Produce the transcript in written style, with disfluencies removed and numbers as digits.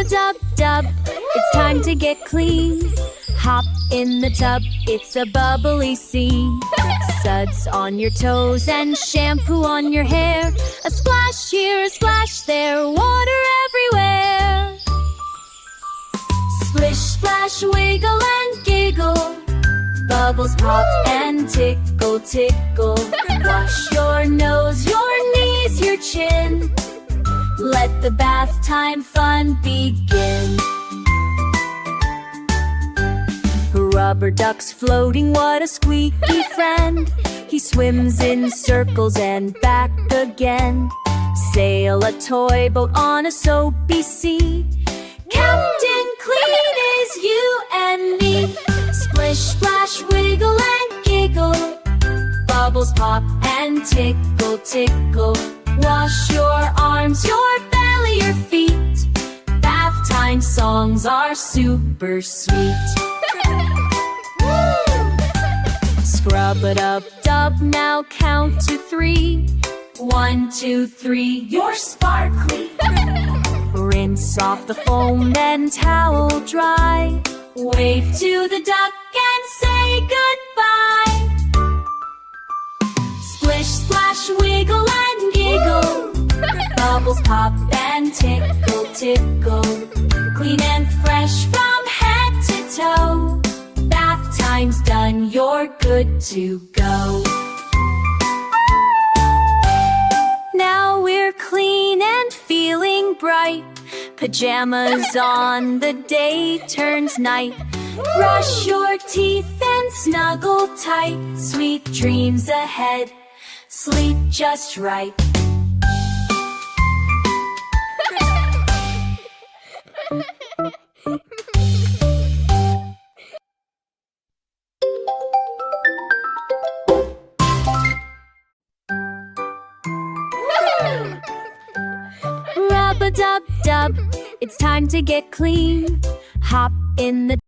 Rub-a-dub-dub, it's time to get clean. Hop in the tub, it's a bubbly scene. Suds on your toes and shampoo on your hair. A splash here, a splash there, water everywhere. Splish, splash, wiggle and giggle. Bubbles pop and tickle, tickle. Wash your nose, your knees, your chin. Let the bath time fun begin. Rubber ducks floating, what a squeaky friend. He swims in circles and back again. Sail a toy boat on a soapy sea. Captain Clean is you and me. Splish, splash, wiggle and giggle. Bubbles pop and tickle, tickle. Wash your arms, your belly, your feet. Bath time songs are super sweet. Scrub-a-dub-dub, now count to 3. 1, 2, 3, you're sparkly. Rinse off the foam, then towel dry. Wave to the duck and say goodbye. Splish, splash, wiggle and giggle. Bubbles pop and tickle, tickle. Clean and fresh from head to toe. Bath time's done, you're good to go. Now we're clean and feeling bright. Pajamas on, the day turns night. Brush your teeth and snuggle tight. Sweet dreams ahead, sleep just right. Rub-a-dub-dub, it's time to get clean. Hop in the